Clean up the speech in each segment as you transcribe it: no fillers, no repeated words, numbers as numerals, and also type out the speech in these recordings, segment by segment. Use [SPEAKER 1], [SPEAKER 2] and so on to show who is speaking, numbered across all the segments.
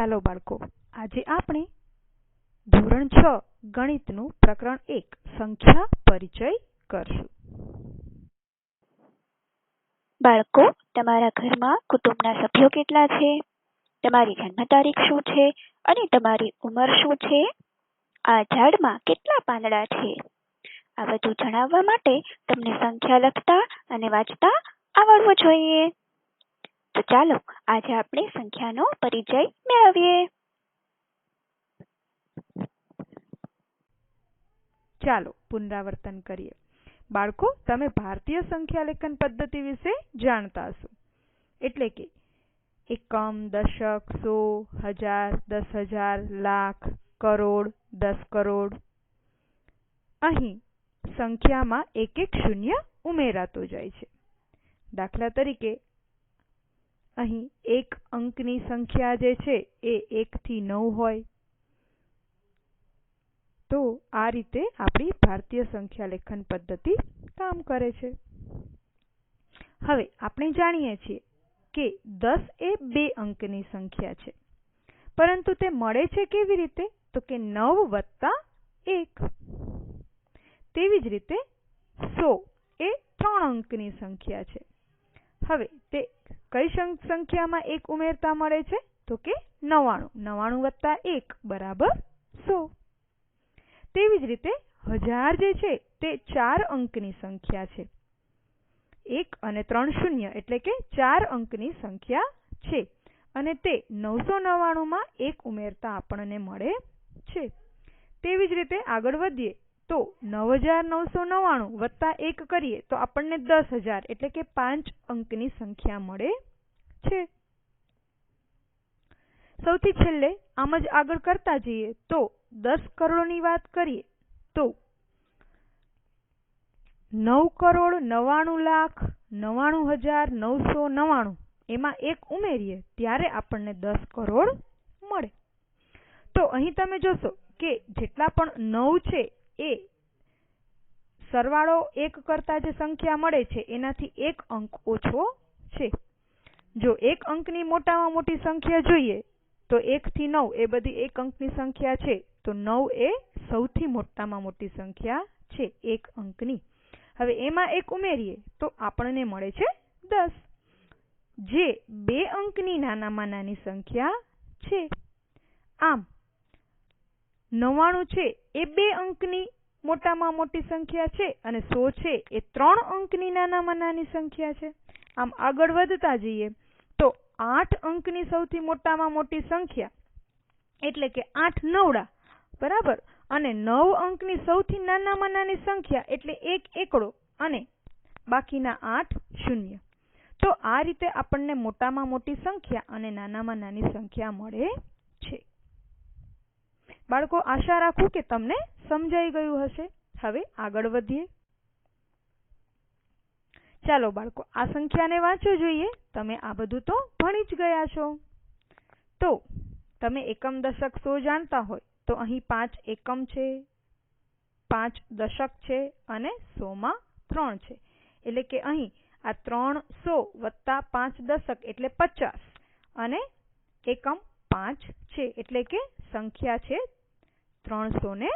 [SPEAKER 1] ચાલો બાળકો, આજે આપણે ધોરણ 6 ગણિતનું પ્રકરણ 1 સંખ્યા પરિચય કરશું.
[SPEAKER 2] બાળકો, તમારા ઘરમાં કુટુંબના સભ્યો કેટલા છે? તમારી જન્મ તારીખ શું છે અને તમારી ઉંમર શું છે? આ ઝાડમાં કેટલા પાંદડા છે? આ બધું જણાવવા માટે તમને સંખ્યા લખતા અને વાંચતા આવડવું જોઈએ. તો ચાલો આજે આપણે સંખ્યાનો પરિચય મેળવીએ.
[SPEAKER 1] ચાલો પુનરાવર્તન કરીએ. બાળકો, તમે ભારતીય સંખ્યા લેખન પદ્ધતિ વિશે જાણતા હશો. એટલે કે એકમ, દશક, સો, હજાર, 10,000, લાખ, કરોડ, 10 કરોડ. અહીં સંખ્યામાં એક એક શૂન્ય ઉમેરાતો જાય છે. દાખલા તરીકે અહીં એક અંકની સંખ્યા જે છે એ 1 થી 9 હોય. તો આ રીતે આપણી ભારતીય સંખ્યા લેખન પદ્ધતિ કામ કરે છે. હવે આપણે જાણીએ છીએ કે 10 એ 2 અંકની સંખ્યા છે, પરંતુ તે મળે છે કેવી રીતે? તો કે 9 વત્તા 1. તેવી જ રીતે 100 એ 3 અંકની સંખ્યા છે. હવે તે કઈ સંખ્યામાં 1 ઉમેરતા મળે છે? તો કે 99. 99 વત્તા 1 બરાબર 100. તેવી જ રીતે 1000 જે છે તે 4 અંકની સંખ્યા છે. 1 અને 3 શૂન્ય એટલે કે 4 અંકની સંખ્યા છે અને તે 999 માં 1 ઉમેરતા આપણને મળે છે. તેવી જ રીતે આગળ વધીએ તો 9999 વત્તા 1 કરીએ તો આપણને 10,000 એટલે કે 5 અંકની સંખ્યા મળે છે. સૌથી છેલ્લે આમ જ આગળ કરતા જઈએ તો 10 કરોડની વાત કરીએ તો 9,99,99,999 એમાં 1 ઉમેરીએ ત્યારે આપણને 10 કરોડ મળે. તો અહીં તમે જોશો કે જેટલા પણ 9 છે એ સરવાળો 1 કરતા જે સંખ્યા મળે છે એનાથી 1 અંક ઓછો છે. જો 1 અંકની મોટામાં મોટી સંખ્યા જોઈએ તો 1 થી 9 એ બધી 1 અંકની સંખ્યા છે. તો 9 એ સૌથી મોટામાં મોટી સંખ્યા છે 1 અંકની. હવે એમાં 1 ઉમેરીએ તો આપણને મળે છે 10, જે 2 અંકની નાનામાં નાની સંખ્યા છે. આમ 99 છે એ 2 અંકની મોટામાં મોટી સંખ્યા છે અને 100 છે એ 3 અંકની નાનામાં નાની સંખ્યા છે. આમ આગળ વધતા જઈએ તો 8 અંકની સૌથી મોટામાં મોટી સંખ્યા એટલે કે 8 નવડા બરાબર, અને 9 અંકની સૌથી નાનામાં નાની સંખ્યા એટલે 1 એકડો અને બાકીના 8 શૂન્ય. તો આ રીતે આપણને મોટામાં મોટી સંખ્યા અને નાનામાં નાની સંખ્યા મળે છે. બાળકો, આશા રાખું કે તમને સમજાઈ ગયું હશે. હવે આગળ વધીએ. ચાલો બાળકો, આ સંખ્યાને વાંચો જોઈએ. તમે આ બધું તો ભણી જ ગયા છો. તો તમે એકમ, દશક, સો જાણતા હોય તો અહીં 5 એકમ છે, 5 દશક છે અને 100 માં 3 છે. એટલે કે અહીં આ 300 વત્તા 5 દશક એટલે 50 અને એકમ 5 છે એટલે કે સંખ્યા છે 355.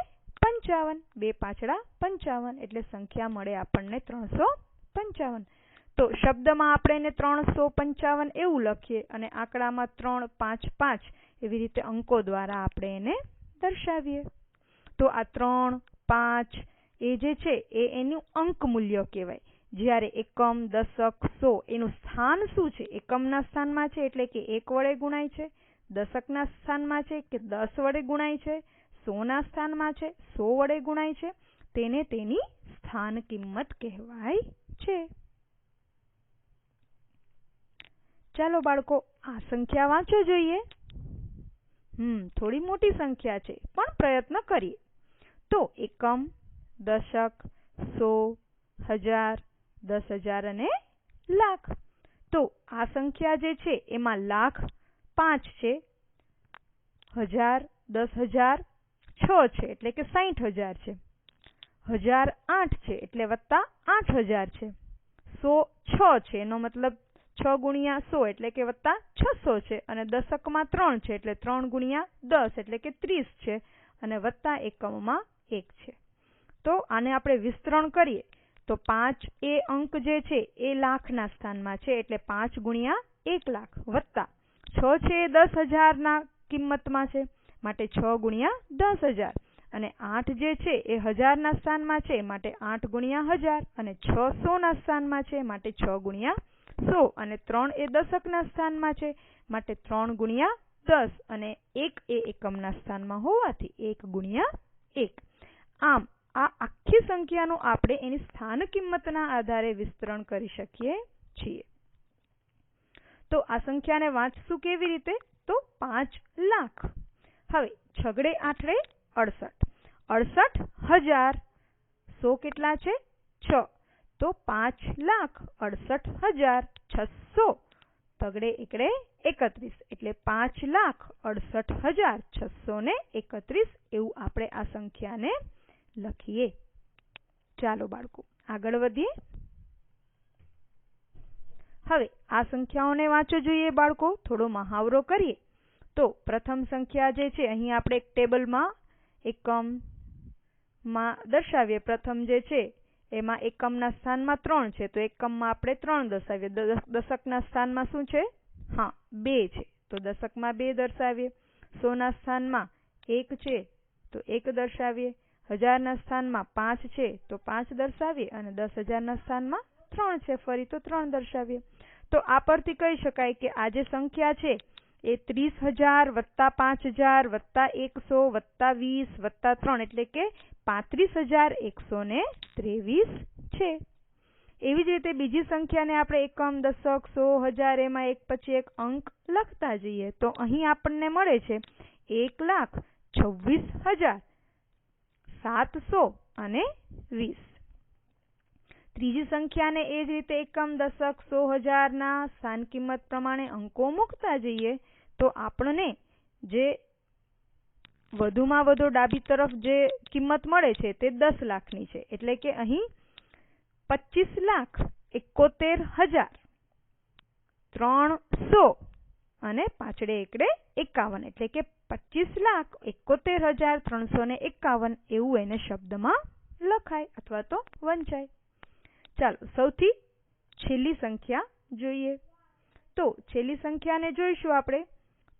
[SPEAKER 1] 2 પાંચડા 55 એટલે સંખ્યા મળે આપણને 355. તો શબ્દમાં આપણે એને 355 એવું લખીએ અને આંકડામાં 3, 5, 5 એવી રીતે અંકો દ્વારા આપણે એને દર્શાવીએ. તો આ 3, 5 એ જે છે એ એનું અંક મૂલ્ય કહેવાય. જ્યારે એકમ, દશક, 100 એનું સ્થાન શું છે? એકમના સ્થાનમાં છે એટલે કે 1 વડે ગુણાય છે. દશકના સ્થાનમાં છે કે 10 વડે ગુણાય છે. 100ના સ્થાનમાં છે 100 વડે ગુણાય છે. તેને તેની સ્થાન કિંમત કહેવાય છે. ચાલો બાળકો, આ સંખ્યા વાંચો જોઈએ. થોડી મોટી સંખ્યા છે પણ પ્રયત્ન કરીએ. તો એકમ, દશક, 100, 1000, 10,000 અને લાખ. તો આ સંખ્યા જે છે એમાં લાખ 5 છે, 1000, 10,000 6 છે એટલે કે 60,000 છે, 1000 8 છે એટલે વત્તા 8,000 છે, 100 6 છે એનો મતલબ 6 ગુણ્યા 100 એટલે કે વત્તા 600 છે, અને દશકમાં 3 છે એટલે 3 ગુણ્યા 10 એટલે કે 30 છે, અને વત્તા એકમમાં 1 છે. તો આને આપણે વિસ્તરણ કરીએ તો 5 એ અંક જે છે એ લાખના સ્થાનમાં છે એટલે 5 ગુણ્યા 1 લાખ, વત્તા 6 છે એ 10,000ના કિંમતમાં છે માટે 6 ગુણ્યા 10,000, અને 8 જે છે એ 1000ના સ્થાનમાં છે માટે 8 ગુણ્યા 1000, અને 6 100ના સ્થાનમાં છે માટે 6 ગુણ્યા 100, અને 3 એ દશકના સ્થાનમાં છે માટે 3 ગુણ્યા 10, અને 1 એ એકમના સ્થાનમાં હોવાથી 1 ગુણ્યા 1. આમ આ આખી સંખ્યાનું આપણે એની સ્થાન કિંમતના આધારે વિસ્તરણ કરી શકીએ છીએ. તો આ સંખ્યાને વાંચશું કેવી રીતે? તો 5 લાખ. હવે છગડે આઠડે 68, 68,000, 100 કેટલા છે? 6, તો 5,68,600, તગડે એકડે 31 એટલે 5,68,631 એવું આપણે આ સંખ્યાને લખીએ. ચાલો બાળકો આગળ વધીએ. હવે આ સંખ્યાઓને વાંચો જોઈએ બાળકો. થોડો મહાવરો કરીએ તો પ્રથમ સંખ્યા જે છે અહીં આપણે એક ટેબલમાં એકમમાં દર્શાવીએ. પ્રથમ જે છે એમાં એકમના સ્થાનમાં 3 છે તો એકમમાં આપણે 3 દર્શાવીએ. દશકના સ્થાનમાં શું છે? હા 2 છે તો દશકમાં 2 દર્શાવીએ. 100ના સ્થાનમાં 1 છે તો 1 દર્શાવીએ. 1000ના સ્થાનમાં 5 છે તો 5 દર્શાવીએ, અને 10,000ના સ્થાનમાં 3 છે ફરી તો 3 દર્શાવીએ. તો આ પરથી કહી શકાય કે આ જે સંખ્યા છે એ 30,000 વત્તા 5,000 વત્તા 100 વત્તા 20 વત્તા 3 એટલે કે 35,123 છે. એવી જ રીતે બીજી સંખ્યાને આપણે એકમ, દશક, 100, 1000 એમાં એક પછી એક અંક લખતા જઈએ તો અહીં આપણને મળે છે 1,26,720. ત્રીજી સંખ્યાને એ જ રીતે એકમ, દશક, 100, 1000ના સ્થાન કિંમત પ્રમાણે અંકો મૂકતા જઈએ તો આપણને જે વધુમાં વધુ ડાબી તરફ જે કિંમત મળે છે તે 10 લાખની છે. એટલે કે અહીં 25,71,300 અને પાછળે એકડે 51 એટલે કે 25,71,351 એવું એને શબ્દમાં લખાય અથવા તો વંચાય. ચાલો સૌથી છેલ્લી સંખ્યા જોઈએ. તો છેલ્લી સંખ્યાને જોઈશું આપણે.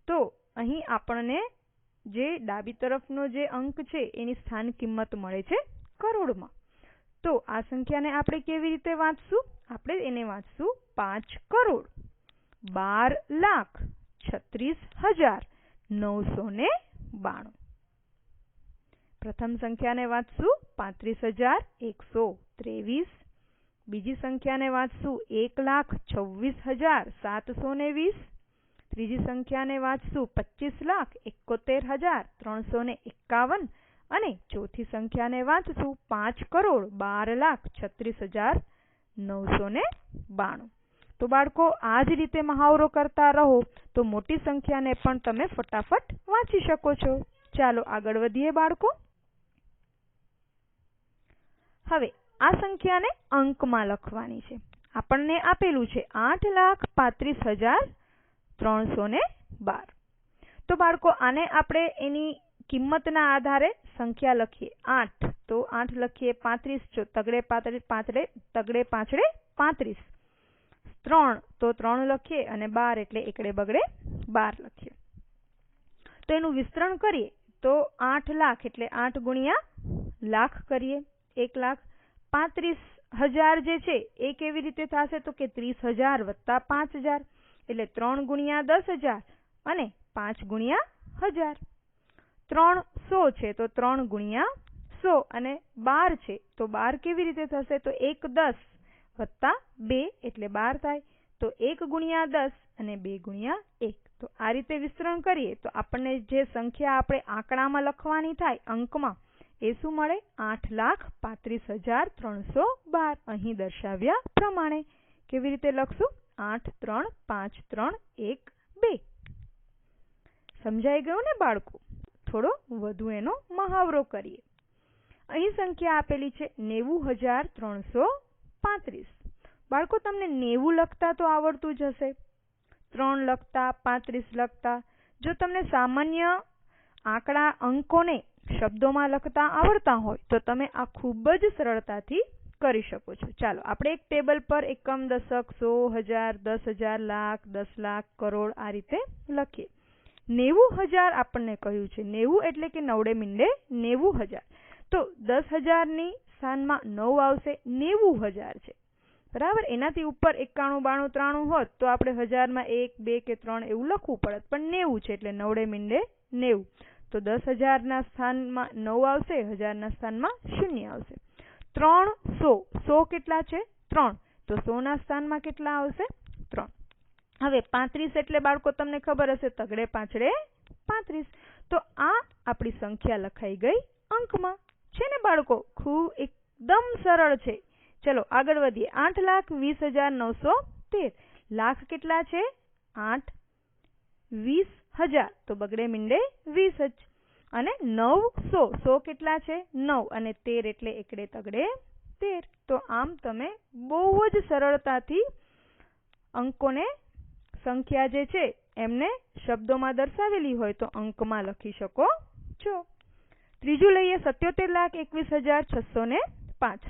[SPEAKER 1] તો અહીં આપણને જે ડાબી તરફનો જે અંક છે એની સ્થાન કિંમત મળે છે કરોડમાં. તો આ સંખ્યાને આપણે કેવી રીતે વાંચશું? આપણે એને વાંચશું 5,12,36,992. પ્રથમ સંખ્યાને વાંચશું 35,123. બીજી સંખ્યાને વાંચશું 1,26,720. ત્રીજી સંખ્યાને વાંચશું 25,71,351 અને ચોથી સંખ્યાને વાંચશું 5,12,36,992. તો બાળકો આ જ રીતે મહાવરો કરતા રહો તો મોટી સંખ્યાને પણ તમે ફટાફટ વાંચી શકો છો. ચાલો આગળ વધીએ બાળકો. હવે આ સંખ્યાને અંકમાં લખવાની છે. આપણને આપેલું છે 8,35,312. તો બાળકો આને આપણે એની કિંમતના આધારે સંખ્યા લખીએ. 8 તો 8 લખીએ. 35 તગડે પાછળે 35. 3 તો 3 લખીએ, અને 12 એટલે એકડે બગડે 12 લખીએ. તો એનું વિસ્તરણ કરીએ તો 8 લાખ એટલે 8 ગુણ્યા લાખ કરીએ. 1 લાખ. 35,000 જે છે એ કેવી રીતે થશે? તો કે 30,000 વત્તા 5,000 એટલે 3 ગુણ્યા 10,000 અને 5 ગુણ્યા 1000. 300 છે તો 3 ગુણ્યા 100 અને 12 છે તો 12 કેવી રીતે થશે? તો 1 10 વત્તા 2 એટલે 12 થાય. તો 1 ગુણ્યા 10 અને 2 ગુણ્યા 1. તો આ રીતે વિસ્તરણ કરીએ તો આપણને જે સંખ્યા આપણે આંકડામાં લખવાની થાય અંકમાં એ શું મળે? 8,35,312. અહીં દર્શાવ્યા પ્રમાણે. કેવી રીતે લખશું? 8 3 5 3 1 2. સમજાઈ ગયું ને બાળકો? થોડો વધુ એનો મહાવરો કરીએ. અહીં સંખ્યા આપેલી છે 90,335. બાળકો તમને 90 લખતા તો આવડતું જ હશે, 3 લખતા, 35 લખતા. જો તમને સામાન્ય આંકડા અંકોને શબ્દોમાં લખતા આવડતા હોય તો તમે આ ખૂબ જ સરળતાથી કરી શકો છો. ચાલો આપણે એક ટેબલ પર એકમ, દશક, 100, 1000, 10,000, લાખ, 10 લાખ, કરોડ આ રીતે લખીએ. 90,000 આપણને કહ્યું છે. 90 એટલે કે નવડે મીંડે 90,000. તો 10,000 ની સ્થાનમાં 9 આવશે, 90,000 છે. બરાબર. એનાથી ઉપર 91, 92, 93 હોત તો આપણે 1000 માં 1, 2 કે 3 એવું લખવું પડત, પણ 90 છે એટલે નવડે મીંડે 90. તો 10,000 ના સ્થાનમાં 9 આવશે, 1000 ના સ્થાનમાં 0 આવશે. 300, 100 કેટલા છે? 3. તો 100 ના સ્થાનમાં કેટલા આવશે? 3. હવે 35 એટલે બાળકો તમને ખબર હશે, તગડે પાંચડે 35. તો આ આપણી સંખ્યા લખાઈ ગઈ અંકમાં. છે ને બાળકો? ખૂબ એકદમ સરળ છે. ચલો આગળ વધીએ. 8,20,913. લાખ કેટલા છે? 8, 20,000 તો બગડે મીંડે 20 જ. અને 900, 100 કેટલા છે? 9 અને 13 એટલે એકડે તગડે 13. તો આમ તમે બહુ જ સરળતાથી અંકોને, સંખ્યા જે છે એમને શબ્દોમાં દર્શાવેલી હોય તો અંકમાં લખી શકો છો. ત્રીજું લઈએ. 77,21,605.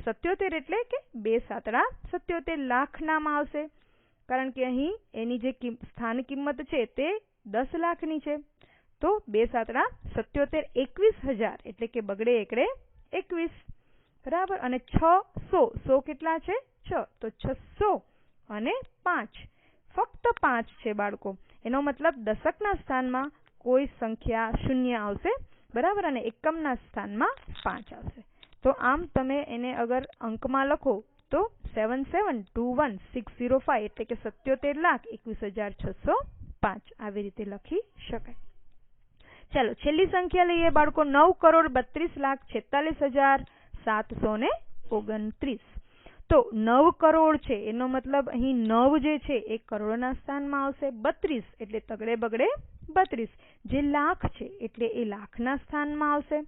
[SPEAKER 1] 77 એટલે કે 2 સાતડા 77 લાખ નામ આવશે, કારણ કે અહીં એની જે સ્થાન કિંમત છે તે 10 લાખની છે. તો 2 સાતડા 77, 21,000 એટલે કે બગડે એકડે 21. બરાબર. અને 600, 100 કેટલા છે? 6. તો 600 અને 5, ફક્ત 5 છે બાળકો. એનો મતલબ દશકના સ્થાનમાં કોઈ સંખ્યા શૂન્ય આવશે. બરાબર. અને એકમના સ્થાનમાં 5 આવશે. તો આમ તમે એને અગર અંકમાં લખો તો 7721,605 એટલે કે 77,21,605 આવી રીતે લખી શકાય. ચાલો છેલ્લી સંખ્યા લઈએ બાળકો. 9,32,46,729. તો 9 કરોડ છે એનો મતલબ અહીં 9 જે છે એ કરોડના સ્થાનમાં આવશે. 32 એટલે તગડે બગડે 32. જે લાખ છે એટલે એ લાખના સ્થાનમાં આવશે.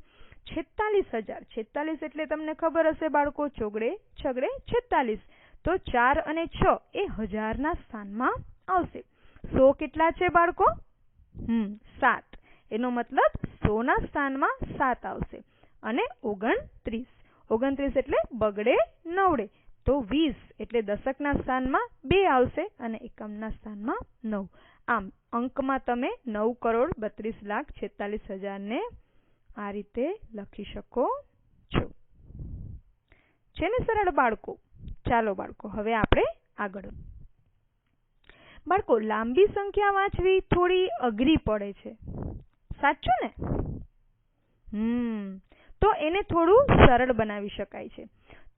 [SPEAKER 1] 46,000, 46 એટલે તમને ખબર હશે બાળકો, ચોગડે છગડે 46. તો 4 અને 6 એ હજારના સ્થાનમાં આવશે. 100 કેટલા છે બાળકો? 7. એનો મતલબ 100 ના સ્થાનમાં 7 આવશે. અને 29, 29 એટલે બગડે નવડે. તો 20 એટલે દશકના સ્થાનમાં 2 આવશે અને એકમના સ્થાનમાં 9. આમ અંકમાં તમે 9,32,46,000 ને આ રીતે લખી શકો છો. છે ને સરળ બાળકો? ચાલો બાળકો હવે આપણે આગળ. બાળકો લાંબી સંખ્યા વાંચવી થોડી અઘરી પડે છે, સાચું ને? તો એને થોડું સરળ બનાવી શકાય છે.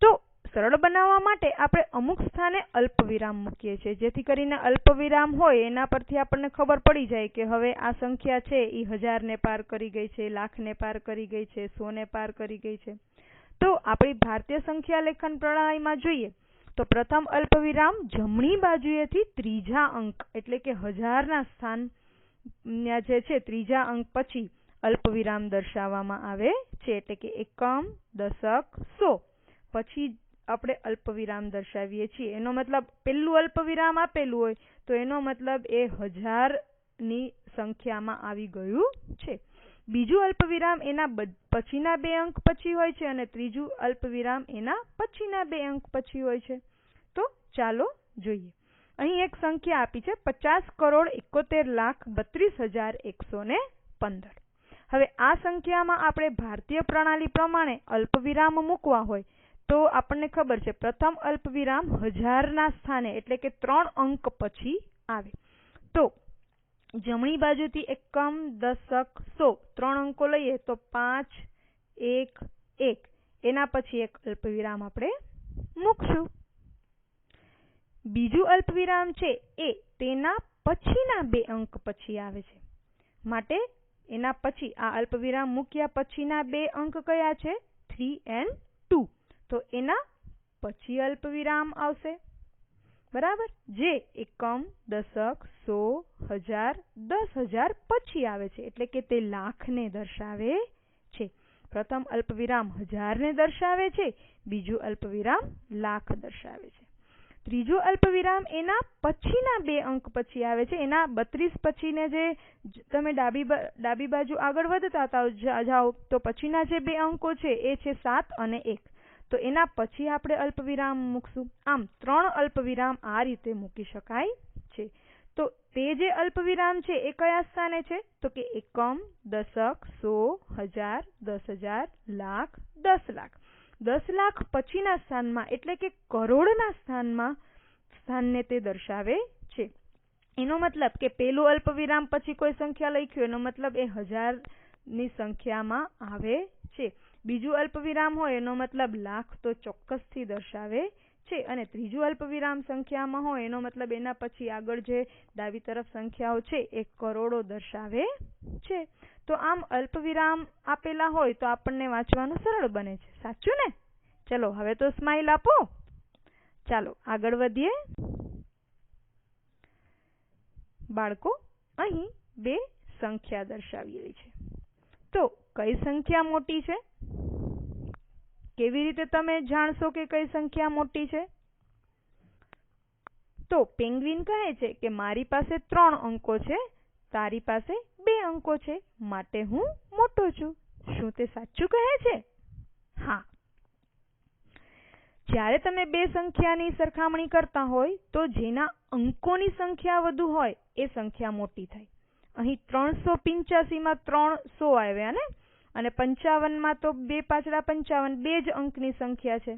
[SPEAKER 1] તો સરળ બનાવવા માટે આપણે અમુક સ્થાને અલ્પવિરામ મૂકીએ છીએ, જેથી કરીને અલ્પવિરામ હોય એના પરથી આપણને ખબર પડી જાય કે હવે આ સંખ્યા છે એ 1000 ને પાર કરી ગઈ છે, લાખને પાર કરી ગઈ છે, 100 ને પાર કરી ગઈ છે. તો આપણી ભારતીય સંખ્યા લેખન પ્રણાલીમાં જોઈએ તો પ્રથમ અલ્પવિરામ જમણી બાજુએથી ત્રીજા અંક એટલે કે 1000 ના સ્થાન જે છે ત્રીજા અંક પછી અલ્પવિરામ દર્શાવવામાં આવે છે, એટલે કે એકમ, દશક, 100 પછી આપણે અલ્પવિરામ દર્શાવીએ છીએ. એનો મતલબ પહેલું અલ્પવિરામ આપેલું હોય તો એનો મતલબ એ 1000 ની સંખ્યામાં આવી ગયું છે. બીજું અલ્પવિરામ એના પછીના 2 અંક પછી હોય છે અને ત્રીજું અલ્પવિરામ એના પછીના 2 અંક પછી હોય છે. તો ચાલો જોઈએ. અહીં એક સંખ્યા આપી છે 50,71,32,115. હવે આ સંખ્યામાં આપણે ભારતીય પ્રણાલી પ્રમાણે અલ્પવિરામ મૂકવા હોય તો આપણને ખબર છે પ્રથમ અલ્પવિરામ 1000 ના સ્થાને એટલે કે 3 અંક પછી આવે. તો જમણી બાજુથી એકમ, દશક, 100 3 અંકો લઈએ તો 5, 1, 1 એના પછી એક અલ્પવિરામ આપણે મૂકશું. બીજું અલ્પવિરામ છે એ તેના પછીના 2 અંક પછી આવે છે, માટે એના પછી આ અલ્પવિરામ મૂક્યા પછીના 2 અંક કયા છે? 3 and 2. તો એના પછી અલ્પવિરામ આવશે. બરાબર. જે એકમ, દશક, 100, 1000, 10,000 પછી આવે છે, એટલે કે તે લાખને દર્શાવે છે. પ્રથમ અલ્પવિરામ 1000 ને દર્શાવે છે, બીજું અલ્પવિરામ લાખ દર્શાવે છે. ત્રીજો અલ્પવિરામ એના પછીના 2 અંક પછી આવે છે. એના 32 પછીને જે તમે ડાબી બાજુ આગળ વધતા જાઓ તો પછીના જે 2 અંકો છે એ છે 7 અને 1. તો એના પછી આપણે અલ્પવિરામ મૂકશું. આમ 3 અલ્પવિરામ આ રીતે મૂકી શકાય છે. તો તે જે અલ્પવિરામ છે એ કયા સ્થાને છે? તો કે એકમ, દશક, 100, 1000, 10,000, લાખ, 10 લાખ. 10 લાખ પછીના સ્થાનમાં એટલે કે કરોડના સ્થાનને તે દર્શાવે છે. એનો મતલબ કે પેલું અલ્પવિરામ પછી કોઈ સંખ્યા લખ્યું એનો મતલબ એ 1000ની સંખ્યામાં આવે છે. બીજું અલ્પવિરામ હોય એનો મતલબ લાખ તો ચોક્કસથી દર્શાવે છે. અને ત્રીજું અલ્પવિરામ સંખ્યામાં હોય એનો મતલબ એના પછી આગળ જે ડાબી તરફ સંખ્યાઓ છે એ કરોડો દર્શાવે છે. તો આમ અલ્પવિરામ આપેલા હોય તો આપણને વાંચવાનું સરળ બને છે. સાચું ને? ચલો હવે તો સ્માઈલ આપો. ચાલો આગળ વધીએ. બાળકો, અહીં 2 સંખ્યા દર્શાવેલી છે. તો કઈ સંખ્યા મોટી છે? કેવી રીતે તમે જાણશો કે કઈ સંખ્યા મોટી છે? તો પેંગ્વિન કહે છે કે મારી પાસે 3 અંકો છે, તારી પાસે 2 અંકો છે, માટે હું મોટો છું. શું તે સાચું કહે છે? હા. જ્યારે તમે 2 સંખ્યાની સરખામણી કરતા હોય તો જેના અંકોની સંખ્યા વધુ હોય એ સંખ્યા મોટી થાય. અહીં 385માં 300 આવ્યા ને, અને 55માં તો 2 પાછળ 55 2 જ અંકની સંખ્યા છે.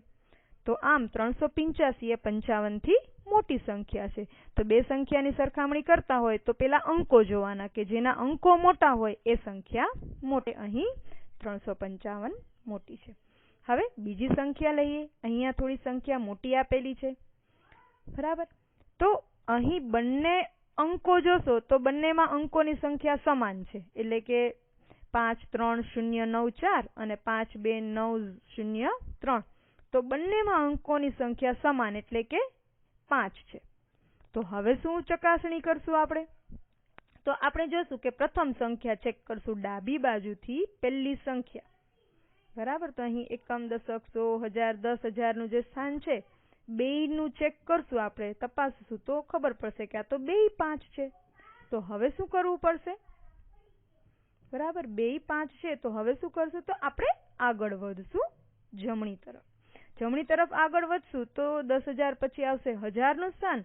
[SPEAKER 1] તો આમ 385 એ 55 થી મોટી સંખ્યા છે. તો 2 સંખ્યાની સરખામણી કરતા હોય તો પેલા અંકો જોવાના કે જેના અંકો મોટા હોય એ સંખ્યા મોટી. અહીં 355 મોટી છે. હવે બીજી સંખ્યા લઈએ. અહીંયા થોડી સંખ્યા મોટી આપેલી છે, બરાબર. તો અહીં બંને અંકો જોશો તો બંનેમાં અંકોની સંખ્યા સમાન છે. એટલે કે 5, 3, 0, 9, 4 અને 5, 2, 9, 0, 3. તો બંનેમાં અંકોની સંખ્યા સમાન એટલે કે 5 છે. તો હવે શું ચકાસણી કરશું આપણે? તો આપણે જોશું કે પ્રથમ સંખ્યા ચેક કરશું ડાબી બાજુથી પહેલી સંખ્યા, બરાબર. તો અહીં એકમ, દશક, 100, 1000, 10,000નું જે સ્થાન છે બેયનું ચેક કરશું આપણે, તપાસશું તો ખબર પડશે કે આ તો બેય 5 છે. તો હવે શું કરવું પડશે? બરાબર, બેય 5 છે. તો હવે શું કરશું? તો આપણે આગળ વધશું જમણી તરફ. જમણી તરફ આગળ વધશું તો 10,000 પછી આવશે 1000નું સ્થાન.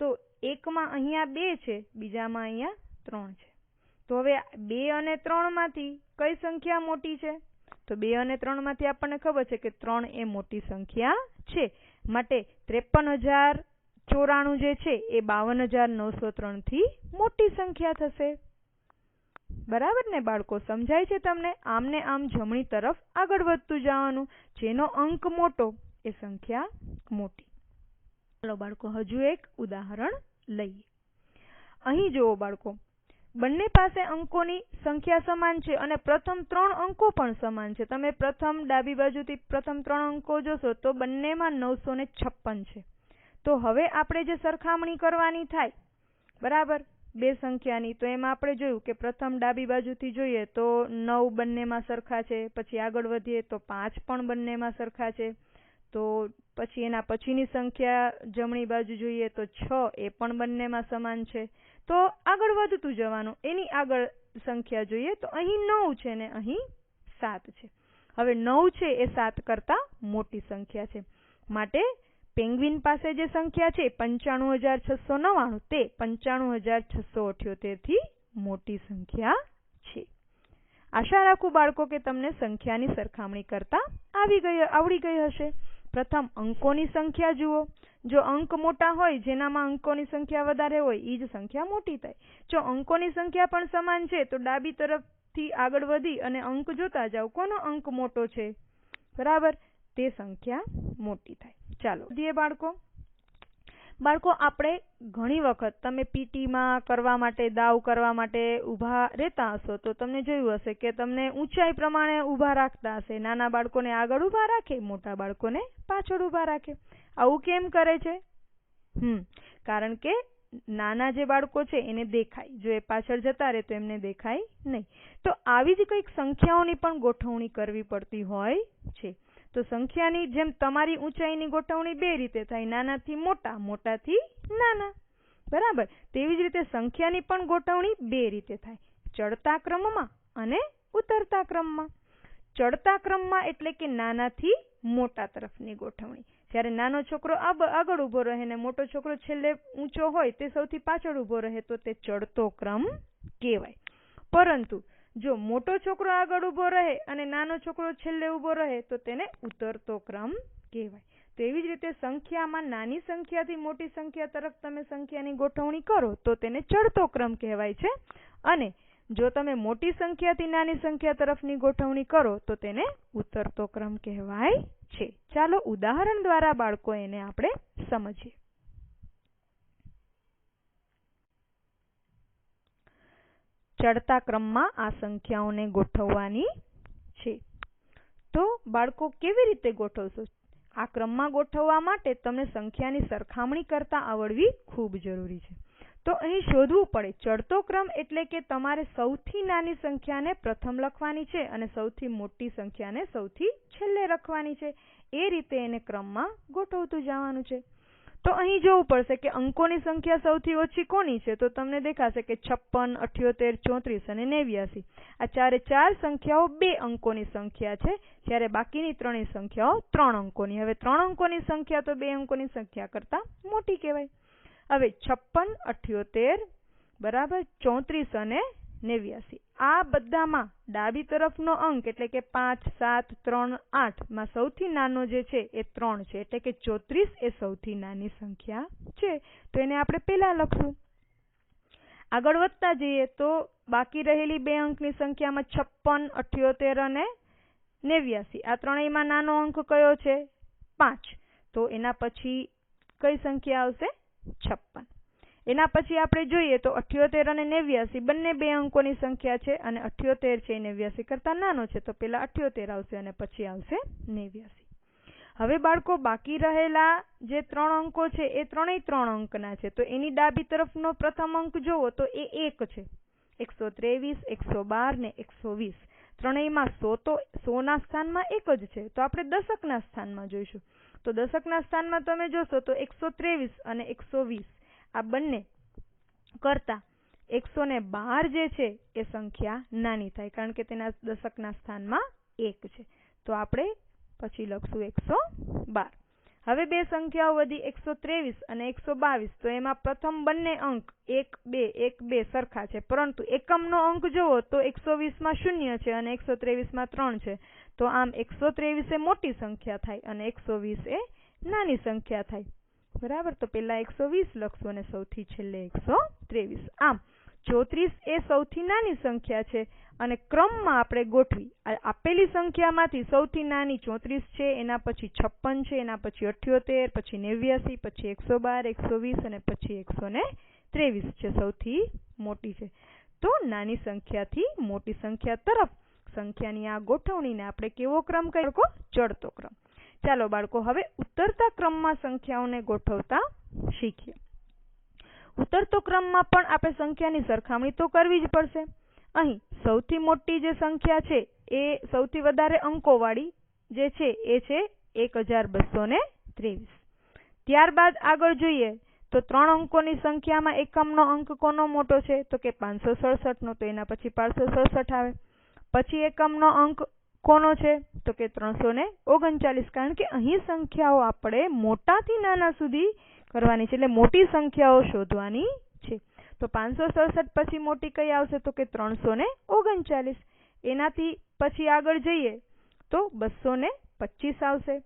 [SPEAKER 1] તો એકમાં અહીંયા 2 છે, બીજામાં અહીંયા 3 છે. તો હવે 2 અને 3 માંથી કઈ સંખ્યા મોટી છે? તો 2 અને 3 માંથી આપણને ખબર છે કે 3 એ મોટી સંખ્યા છે. માટે 53,094 જે છે એ 52,903 થી મોટી સંખ્યા થશે. બરાબર ને બાળકો? સમજાય છે તમને? આમને આમ જમણી તરફ આગળ વધતું જવાનું. જેનો અંક મોટો એ સંખ્યા મોટી. ચાલો બાળકો હજુ એક ઉદાહરણ લઈએ. અહીં જુઓ બાળકો, બંને પાસે અંકોની સંખ્યા સમાન છે અને પ્રથમ 3 અંકો પણ સમાન છે. તમે પ્રથમ ડાબી બાજુથી પ્રથમ 3 અંકો જોશો તો બંનેમાં 956 છે. તો હવે આપણે જે સરખામણી કરવાની થાય, બરાબર, 2 સંખ્યાની, તો એમાં આપણે જોયું કે પ્રથમ ડાબી બાજુથી જોઈએ તો 9 બંનેમાં સરખા છે. પછી આગળ વધીએ તો 5 પણ બંનેમાં સરખા છે. તો પછી એના પછીની સંખ્યા જમણી બાજુ જોઈએ તો 6 એ પણ બંનેમાં સમાન છે. તો આગળ વધતું જવાનું. એની આગળ સંખ્યા જોઈએ તો અહીં 9 છે ને અહીં 7 છે. હવે 9 છે એ 7 કરતા મોટી સંખ્યા છે. માટે પેંગ્વિન પાસે જે સંખ્યા છે 95,699 તે 95,678 થી મોટી સંખ્યા છે. આશા રાખું બાળકો કે તમને સંખ્યાની સરખામણી કરતા આવડી ગઈ હશે. પ્રથમ અંકોની સંખ્યા જુઓ. જો અંક મોટા હોય, જેનામાં અંકોની સંખ્યા વધારે હોય એ જ સંખ્યા મોટી થાય. જો અંકોની સંખ્યા પણ સમાન છે તો ડાબી તરફથી આગળ વધી અને અંક જોતા જાઓ. કોનો અંક મોટો છે? બરાબર, તે સંખ્યા મોટી થાય. ચાલો વધીએ બાળકો. આપણે ઘણી વખત તમે પીટીમાં કરવા માટે, દાવ કરવા માટે ઊભા રહેતા હશો તો તમને જોયું હશે કે તમને ઊંચાઈ પ્રમાણે ઊભા રાખતા હશે. નાના બાળકોને આગળ ઊભા રાખે, મોટા બાળકોને પાછળ ઊભા રાખે. આવું કેમ કરે છે? કારણ કે નાના જે બાળકો છે એને દેખાય, જો એ પાછળ જતા રહે તો એમને દેખાય નહીં. તો આવી જ કંઈક સંખ્યાઓની પણ ગોઠવણી કરવી પડતી હોય છે. તો સંખ્યાની જેમ તમારી ઊંચાઈની ગોઠવણી બે રીતે થાય, નાનાથી મોટા, મોટાથી નાના, બરાબર. તેવી જ રીતે સંખ્યાની પણ ગોઠવણી બે રીતે થાય, ચડતા ક્રમમાં અને ઉતરતા ક્રમમાં. ચડતા ક્રમમાં એટલે કે નાનાથી મોટા તરફની ગોઠવણી. જ્યારે નાનો છોકરો આગળ ઊભો રહે ને મોટો છોકરો છેલ્લે ઊંચો હોય તે સૌથી પાછળ ઊભો રહે તો તે ચડતો ક્રમ કહેવાય. પરંતુ જો મોટો છોકરો આગળ ઊભો રહે અને નાનો છોકરો છેલ્લે ઊભો રહે તો તેને ઉતરતો ક્રમ કહેવાય. તો એવી જ રીતે સંખ્યામાં નાની સંખ્યાથી મોટી સંખ્યા તરફ તમે સંખ્યાની ગોઠવણી કરો તો તેને ચડતો ક્રમ કહેવાય છે, અને જો તમે મોટી સંખ્યાથી નાની સંખ્યા તરફની ગોઠવણી કરો તો તેને ઉતરતો ક્રમ કહેવાય છે. ચાલો ઉદાહરણ દ્વારા બાળકો એને આપણે સમજીએ. ચડતા ક્રમમાં આ સંખ્યાઓને ગોઠવવાની છે. તો બાળકો કેવી રીતે ગોઠવશો? આ ક્રમમાં ગોઠવવા માટે તમને સંખ્યાની સરખામણી કરતા આવડવી ખૂબ જરૂરી છે. તો અહીં શોધવું પડે, ચડતો ક્રમ એટલે કે તમારે સૌથી નાની સંખ્યાને પ્રથમ લખવાની છે અને સૌથી મોટી સંખ્યાને સૌથી છેલ્લે લખવાની છે. એ રીતે એને ક્રમમાં ગોઠવતું જવાનું છે. તો અહીં જોવું પડશે કે અંકોની સંખ્યા સૌથી ઓછી કોની છે? તો તમને દેખાશે કે 56, 78, 34 અને 89. આ ચારે ચાર સંખ્યાઓ 2 અંકોની સંખ્યા છે, જ્યારે બાકીની ત્રણેય સંખ્યાઓ 3 અંકોની. હવે 3 અંકોની સંખ્યા તો 2 અંકોની સંખ્યા કરતા મોટી કહેવાય. હવે 56, 78, બરાબર, 34 અને 89 આ બધામાં ડાબી તરફનો અંક એટલે કે 5, 7, 3, 8 માં સૌથી નાનો જે છે એ 3 છે, એટલે કે 34 એ સૌથી નાની સંખ્યા છે. તો એને આપણે પહેલા લખશું. આગળ વધતા જઈએ તો બાકી રહેલી 2 અંકની સંખ્યામાં 56, 78 અને 89 આ ત્રણેયમાં નાનો અંક કયો છે? 5. તો એના પછી કઈ સંખ્યા આવશે? 56. એના પછી આપણે જોઈએ તો 78 અને 89 બંને 2 અંકોની સંખ્યા છે અને 78 છે 89 કરતા નાનો છે, તો પહેલા 78 આવશે અને પછી આવશે 89. હવે બાળકો બાકી રહેલા જે 3 અંકો છે એ ત્રણેય 3 અંકના છે, તો એની ડાબી તરફનો પ્રથમ અંક જોવો તો એ 1 છે. 123, 112 ને 120 ત્રણેયમાં 100 તો 100 ના સ્થાનમાં 1 જ છે, તો આપણે દશકના સ્થાનમાં જોઈશું. તો દશકના સ્થાનમાં તમે જોશો તો 123 અને 120 આ બંને કરતા 112 જે છે એ સંખ્યા નાની થાય, કારણ કે તેના દશકના સ્થાનમાં 1 છે. તો આપણે પછી લખશું 112. હવે 2 સંખ્યાઓ વધી 123 અને 122. તો એમાં પ્રથમ બંને અંક 1, 2, 1, 2 સરખા છે, પરંતુ એકમનો અંક જુઓ તો 120માં 0 છે અને 123માં 3 છે. તો આમ 123 એ મોટી સંખ્યા થાય અને 120 એ નાની સંખ્યા થાય, બરાબર. તો પહેલા 120 લખશું અને સૌથી છેલ્લે 123. આમ 34 એ સૌથી નાની સંખ્યા છે અને ક્રમમાં આપણે ગોઠવી આપેલી સંખ્યામાંથી સૌથી નાની 34 છે, એના પછી 56 છે, એના પછી 78, પછી 89, પછી 112, 120 અને પછી 123 છે, સૌથી મોટી છે. તો નાની સંખ્યાથી મોટી સંખ્યા તરફ સંખ્યાની આ ગોઠવણીને આપણે કેવો ક્રમ કહીએ? ચડતો ક્રમ. ચાલો બાળકો હવે ઉતરતા ક્રમમાં સંખ્યાઓને ગોઠવતા શીખીએ. ઉતરતો ક્રમમાં પણ આપણે સંખ્યાની સરખામણી તો કરવી જ પડશે. અહીં સૌથી મોટી જે સંખ્યા છે એ સૌથી વધારે અંકોવાળી જે છે એ છે 1223. ત્યારબાદ આગળ જોઈએ તો 3 અંકોની સંખ્યામાં એકમનો અંક કોનો મોટો છે? તો કે 567 તો એના પછી 567 આવે. પછી એકમનો અંક કોનો છે? તો કે 339, કારણ કે અહીં સંખ્યાઓ આપણે મોટાથી નાના સુધી કરવાની છે, એટલે મોટી સંખ્યાઓ શોધવાની છે. તો 567 પછી મોટી કઈ આવશે? તો કે 339. એનાથી પછી આગળ જઈએ તો 225 આવશે.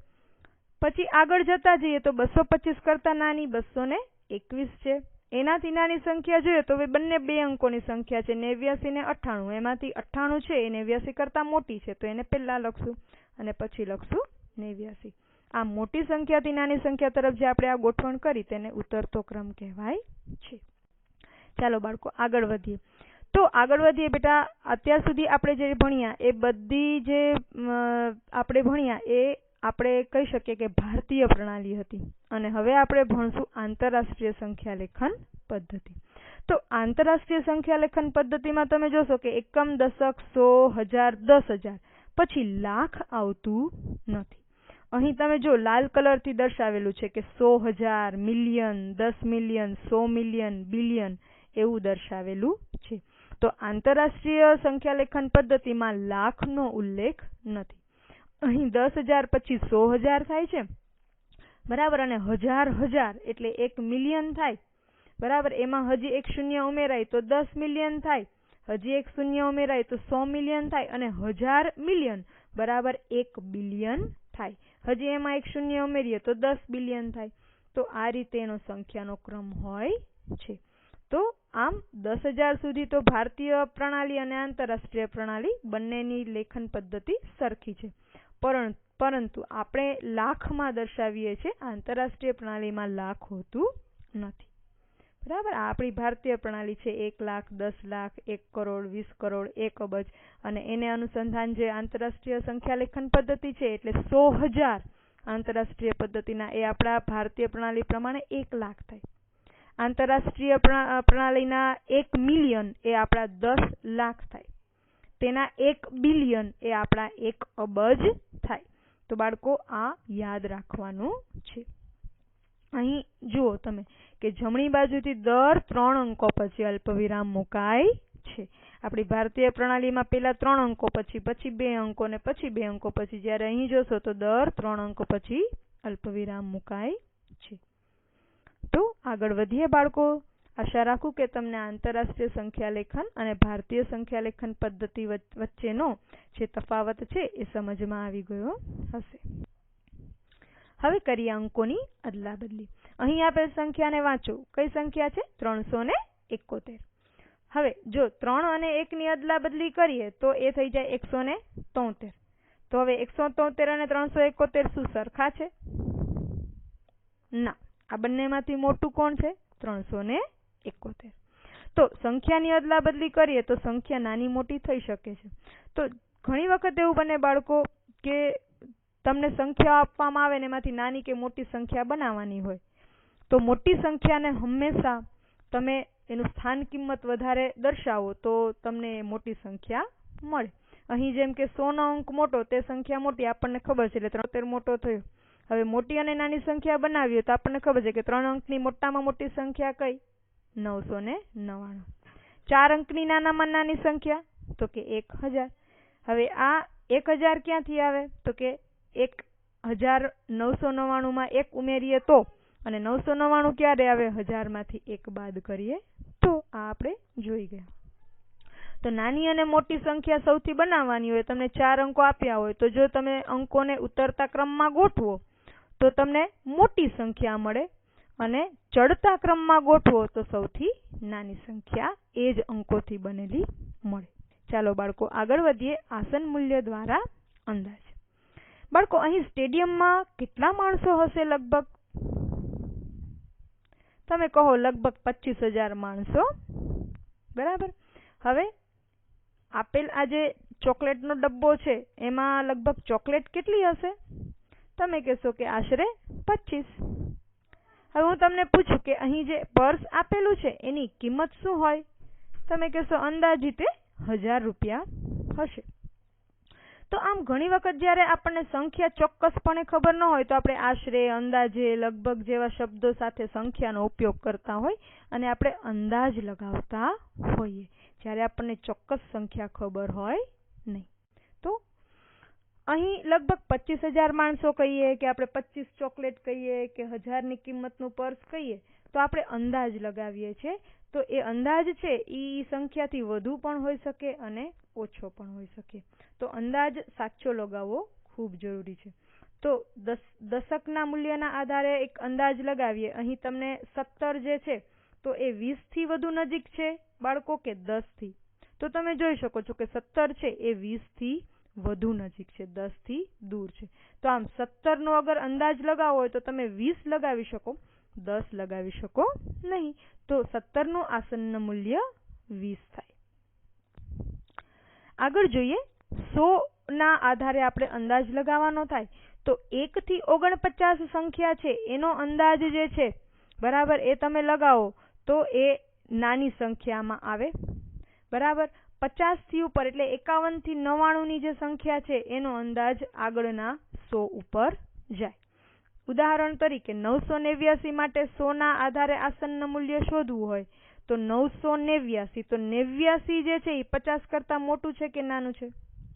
[SPEAKER 1] પછી આગળ જતા જઈએ તો 225 કરતા નાની 221 છે. એનાથી નાની સંખ્યા જોઈએ તો હવે બંને 2 અંકોની સંખ્યા છે, 89 ને 98. એમાંથી 98 છે એ 89 કરતા મોટી છે, તો એને પહેલા લખશું અને પછી લખશું 89. આ મોટી સંખ્યાથી નાની સંખ્યા તરફ જે આપણે આ ગોઠવણ કરી તેને ઉતરતો ક્રમ કહેવાય છે. ચાલો બાળકો આગળ વધીએ. તો આગળ વધીએ બેટા, અત્યાર સુધી આપણે જે ભણ્યા એ બધી જે આપણે ભણ્યા એ આપણે કહી શકીએ કે ભારતીય પ્રણાલી હતી, અને હવે આપણે ભણશું આંતરરાષ્ટ્રીય સંખ્યા લેખન પદ્ધતિ. તો આંતરરાષ્ટ્રીય સંખ્યા લેખન પદ્ધતિમાં તમે જોશો કે એકમ, દશક, 100, 1000, 10,000 પછી લાખ આવતું નથી. અહીં તમે જો લાલ કલરથી દર્શાવેલું છે કે 100,000, મિલિયન, 10 મિલિયન, 100 મિલિયન, બિલિયન એવું દર્શાવેલું છે. તો આંતરરાષ્ટ્રીય સંખ્યા લેખન પદ્ધતિમાં લાખનો ઉલ્લેખ નથી. અહીં 10,000 પછી 100,000 થાય છે, બરાબર, અને હજાર એટલે 1 મિલિયન થાય, બરાબર. એમાં હજી એક શૂન્ય ઉમેરાય તો 10 મિલિયન થાય, હજી એક શૂન્ય ઉમેરાય તો 100 મિલિયન થાય, અને 1000 મિલિયન બરાબર 1 બિલિયન થાય. હજી એમાં એક શૂન્ય ઉમેરીએ તો 10 બિલિયન થાય. તો આ રીતે એનો સંખ્યાનો ક્રમ હોય છે. તો આમ 10,000 સુધી તો ભારતીય પ્રણાલી અને આંતરરાષ્ટ્રીય પ્રણાલી બંનેની લેખન પદ્ધતિ સરખી છે, પરંતુ આપણે લાખમાં દર્શાવીએ છીએ. આંતરરાષ્ટ્રીય પ્રણાલીમાં લાખ હોતું નથી, બરાબર. આપણી ભારતીય પ્રણાલી છે 1 લાખ, 10 લાખ, 1 કરોડ, 20 કરોડ, 1 અબજ, અને એને અનુસંધાન જે આંતરરાષ્ટ્રીય સંખ્યા લેખન પદ્ધતિ છે એટલે 100,000 આંતરરાષ્ટ્રીય પદ્ધતિના એ આપણા ભારતીય પ્રણાલી પ્રમાણે 1 લાખ થાય. આંતરરાષ્ટ્રીય પ્રણાલીના 1 મિલિયન એ આપણા 10 લાખ થાય. તેના 1 બિલિયન એ આપણા 1 અબજ થાય. તો બાળકો આ યાદ રાખવાનું છે. અહીં જુઓ તમે કે જમણી બાજુથી દર 3 અંકો પછી અલ્પવિરામ મુકાય છે. આપણી ભારતીય પ્રણાલીમાં પહેલા 3 અંકો પછી 2 અંકો ને પછી 2 અંકો પછી, જ્યારે અહીં જોશો તો દર 3 અંકો પછી અલ્પવિરામ મુકાય છે. તો આગળ વધીએ બાળકો. આશા રાખું કે તમને આંતરરાષ્ટ્રીય સંખ્યા લેખન અને ભારતીય સંખ્યા લેખન પદ્ધતિ વચ્ચેનો જે તફાવત છે એ સમજમાં આવી ગયો હશે. હવે કરીએ અંકોની અદલાબદલી. અહીં આપેલ સંખ્યાને વાંચો. કઈ સંખ્યા છે? 371. હવે જો 3 અને 1 ની અદલાબદલી કરીએ તો એ થઈ જાય 173. તો હવે 173 અને 371 શું સરખા છે? ના. આ બંનેમાંથી મોટું કોણ છે? 371. તો સંખ્યાની અદલાબદલી કરીએ તો સંખ્યા નાની મોટી થઈ શકે છે. તો ઘણી વખત એવું બને બાળકો કે તમને સંખ્યા આપવામાં આવે ને એમાંથી નાની કે મોટી સંખ્યા બનાવવાની હોય, તો મોટી સંખ્યાને હંમેશા તમે એનું સ્થાન કિંમત વધારે દર્શાવો તો તમને મોટી સંખ્યા મળે. અહીં જેમ કે 100 નો અંક મોટો, તે સંખ્યા મોટી, આપણને ખબર છે, એટલે 73 મોટો થયો. હવે મોટી અને નાની સંખ્યા બનાવીએ તો આપણને ખબર છે કે 3 અંકની મોટામાં મોટી સંખ્યા કઈ? 999. 4 અંકની નાનામાં નાની સંખ્યા તો કે 1000. હવે આ 1000 ક્યાંથી આવે? તો કે 1999 માં 1 ઉમેરીએ તો, અને 999 ક્યારે આવે? 1000 માંથી 1 બાદ કરીએ તો. આ આપણે જોઈ ગયા. તો નાની અને મોટી સંખ્યા સૌથી બનાવવાની હોય, તમને 4 અંકો આપ્યા હોય, તો જો તમે અંકોને ઉતરતા ક્રમમાં ગોઠવો તો તમને મોટી સંખ્યા મળે, અને ચડતા ક્રમમાં ગોઠવો તો સૌથી નાની સંખ્યા એ જ અંકોથી બનેલી મળે. ચાલો બાળકો આગળ વધીએ. આસન મૂલ્ય દ્વારા અંદાજ. બાળકો અહીં સ્ટેડિયમમાં કેટલા માણસો હશે? લગભગ તમે કહો લગભગ 25,000 માણસો, બરાબર. હવે આપેલ આ જે ચોકલેટનો ડબ્બો છે એમાં લગભગ ચોકલેટ કેટલી હશે? તમે કહેશો કે આશરે 25. હવે હું તમને પૂછું કે અહીં જે પર્સ આપેલું છે એની કિંમત શું હોય? તમે કહેશો અંદાજિત 1000 રૂપિયા હશે. તો આમ ઘણી વખત જ્યારે આપણને સંખ્યા ચોક્કસપણે ખબર ન હોય તો આપણે આશરે, અંદાજે, લગભગ જેવા શબ્દો સાથે સંખ્યાનો ઉપયોગ કરતા હોય અને આપણે અંદાજ લગાવતા હોઈએ, જ્યારે આપણને ચોક્કસ સંખ્યા ખબર હોય નહીં. તો અહીં લગભગ 25,000 માણસો કહીએ કે આપણે 25 ચોકલેટ કહીએ કે 1000ની કિંમતનું પર્સ કહીએ તો આપણે અંદાજ લગાવીએ છીએ. તો એ અંદાજ છે એ સંખ્યાથી વધુ પણ હોઈ શકે અને ઓછો પણ હોઈ શકે. તો અંદાજ સાચો લગાવવો ખૂબ જરૂરી છે. તો દશકના મૂલ્યના આધારે એક અંદાજ લગાવીએ. અહીં તમને 17 જે છે તો એ 20 થી વધુ નજીક છે બાળકો કે 10 થી? તો તમે જોઈ શકો છો કે 17 છે એ 20 થી વધુ નજીક છે, 10 થી દૂર છે. તો આમ 17 નો અગર અંદાજ લગાવવો હોય તો તમે 20 લગાવી શકો, 10 લગાવી શકો નહીં. તો 17 નું આસન મૂલ્ય 20 થાય. આગળ જોઈએ. 100 ના આધારે આપણે અંદાજ લગાવવાનો થાય તો 1 થી 49 સંખ્યા છે એનો અંદાજ જે છે, બરાબર, એ તમે લગાવો તો એ નાની સંખ્યામાં આવે, બરાબર. 50 થી ઉપર એટલે 51 થી 99 ની જે સંખ્યા છે એનો અંદાજ આગળના 100 ઉપર જાય. ઉદાહરણ તરીકે 989 માટે 100 ના આધારે આસન મૂલ્ય શોધવું હોય તો 989, તો 89 જે છે એ 50 કરતા મોટું છે કે નાનું છે?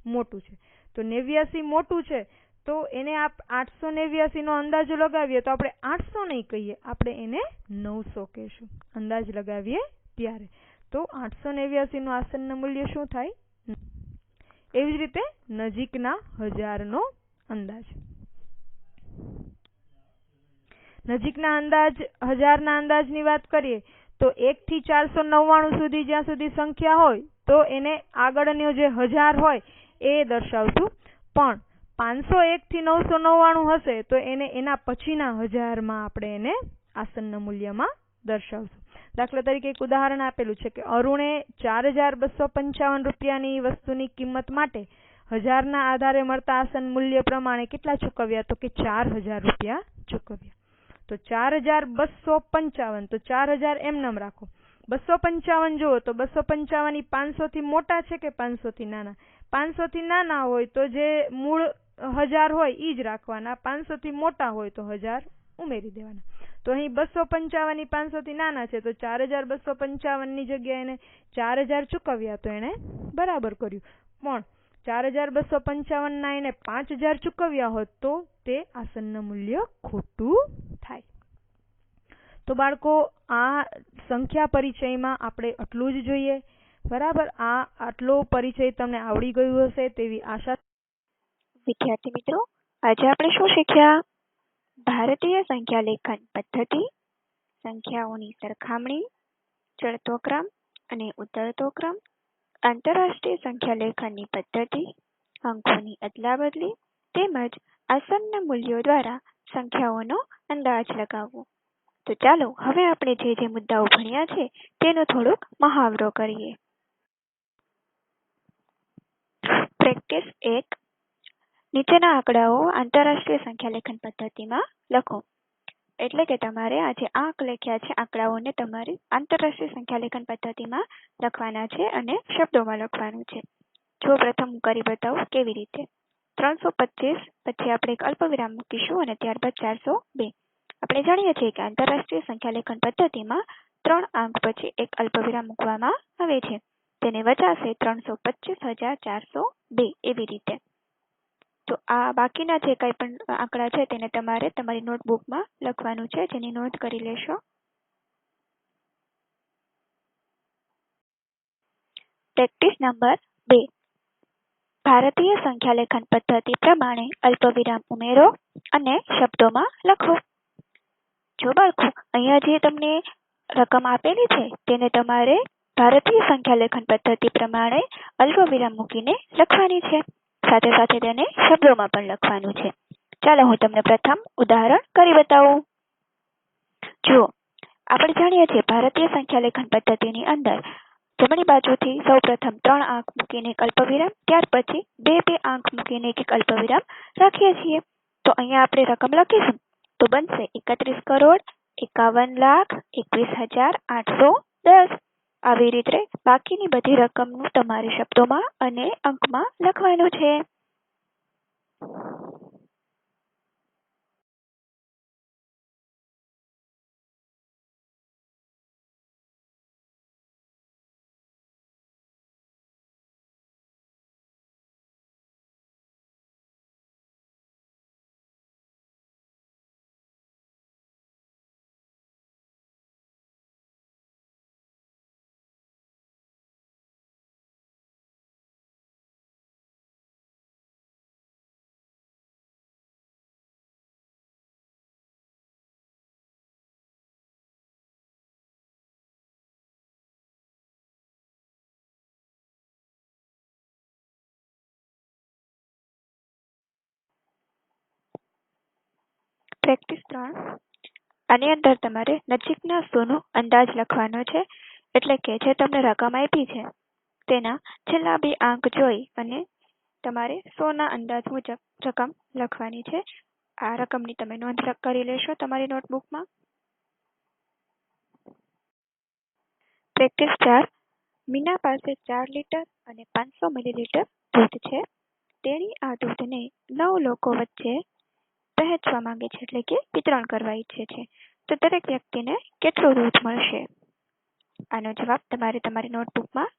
[SPEAKER 1] મોટું છે. તો 89 મોટું છે તો એને 889 નો અંદાજો લગાવીએ તો આપણે 800 નહીં કહીએ, આપણે એને 900 કહીશું અંદાજ લગાવીએ ત્યારે. તો 889 નું આસન મૂલ્ય શું થાય? એવી જ રીતે નજીકના 1000 નો અંદાજ. નજીકના અંદાજ 1000 ના અંદાજની વાત કરીએ તો 1 થી 499 સુધી જ્યાં સુધી સંખ્યા હોય તો એને આગળનો જે 1000 હોય એ દર્શાવશું, પણ 501 થી 999 હશે તો એને એના પછીના 1000 માં આપણે એને આસન મૂલ્યમાં દર્શાવશું. દાખલા તરીકે એક ઉદાહરણ આપેલું છે કે અરુણે 4255 રૂપિયાની વસ્તુની કિંમત માટે 1000 ના આધારે મળતા આસન મૂલ્ય પ્રમાણે કેટલા ચૂકવ્યા? તો કે 4000 રૂપિયા ચૂકવ્યા. તો 4255, તો 4000 એમ રાખો. 255 જુઓ તો 255 500 થી મોટા છે કે 500 થી નાના? 500 થી નાના હોય તો જે મૂળ 1000 હોય એ જ રાખવાના, 500 થી મોટા હોય તો 1000 ઉમેરી દેવાના. તો અહીં 255 500 થી નાના છે તો 4255 ની જગ્યાએ એને 4000 ચૂકવ્યા તો એને બરાબર કર્યું. પણ 4255 ના એને 5000 ચૂકવ્યા હોત તો તે આસન મૂલ્ય ખોટું થાય. તો બાળકો, આ સંખ્યા પરિચયમાં આપણે આટલું જ જોઈએ. બરાબર, આટલો પરિચય તમને આવડી ગયું હશે તેવી આશા.
[SPEAKER 2] વિદ્યાર્થી મિત્રો, આજે આપણે શું શીખ્યા? ભારતીય સંખ્યા લેખન પદ્ધતિ, સંખ્યાઓની સરખામણી, ચડતો ક્રમ અને ઉતરતો ક્રમ, આંતરરાષ્ટ્રીય સંખ્યા લેખનની પદ્ધતિ, અંકોની અદલાબદલી તેમજ આસન મૂલ્યો દ્વારા સંખ્યાઓનો અંદાજ લગાવવો. તો ચાલો હવે આપણે જે મુદ્દાઓ ભણ્યા છે તેનો થોડોક મહાવરો કરીએ. પ્રેક્ટિસ 1. નીચેના આંકડાઓ આંતરરાષ્ટ્રીય સંખ્યા લેખન પદ્ધતિમાં લખો. એટલે કે તમારે આ જે આંક લખ્યા છે આંકડાઓને તમારે આંતરરાષ્ટ્રીય સંખ્યા લેખન પદ્ધતિમાં લખવાના છે અને શબ્દોમાં લખવાનું છે. જો પ્રથમ કરી બતાવું કેવી રીતે. 325 પછી આપણે એક અલ્પવિરામ મૂકીશું અને ત્યારબાદ 402. આપણે જાણીએ છીએ કે આંતરરાષ્ટ્રીય સંખ્યા લેખન પદ્ધતિમાં 3 અંક પછી એક અલ્પવિરામ મૂકવામાં આવે છે. તેને વચાશે 325,402 એવી રીતે. તો આ બાકીના જે કંઈ પણ આંકડા છે તેને તમારે તમારી નોટબુકમાં લખવાનું છે, જેની નોંધ કરી લેશો. Practice number 2. ભારતીય સંખ્યા લેખન પદ્ધતિ પ્રમાણે અલ્પવિરામ ઉમેરો અને શબ્દોમાં લખો. જો બાળકો, અહીંયા જે તમને રકમ આપેલી છે તેને તમારે ભારતીય સંખ્યા લેખન પદ્ધતિ પ્રમાણે અલ્પવિરામ મૂકીને લખવાની છે. સાથે સાથે તેને શબ્દોમાં પણ લખવાનું છે. ચાલો હું તમને પ્રથમ ઉદાહરણ કરી બતાવું. જુઓ, આપણે જાણીએ છીએ ભારતીય સંખ્યા લેખન પદ્ધતિની અંદર જમણી બાજુથી સૌ પ્રથમ 3 અંક મૂકીને એક અલ્પવિરામ, ત્યાર પછી 2 અંક મૂકીને એક અલ્પવિરામ રાખીએ છીએ. તો અહીંયા આપણે રકમ લખીશું તો બનશે 31,51,21,810. આવી રીતે બાકીની બધી રકમનું તમારે શબ્દોમાં અને અંકમાં લખવાનું છે. પ્રેક્ટિસ 3. આની અંદર તમારે નજીકના 100નો અંદાજ લખવાનો છે. એટલે કે જે તમને રકમ આપી છે તેના છેલ્લા 2 અંક જોઈ અને તમારે 100ના અંદાજ મુજબ રકમ લખવાની છે. આ રકમની તમે નોંધ કરી લેશો તમારી નોટબુકમાં. પ્રેક્ટિસ 4. મીના પાસે 4 લીટર અને 500 મિલીલીટર દૂધ છે. તેણી આ દૂધને 9 લોકો વચ્ચે વહેંચવા માંગે છે એટલે કે વિતરણ કરવા ઈચ્છે છે તો દરેક વ્યક્તિને કેટલું દૂધ મળશે? આનો જવાબ તમારે તમારી નોટબુકમાં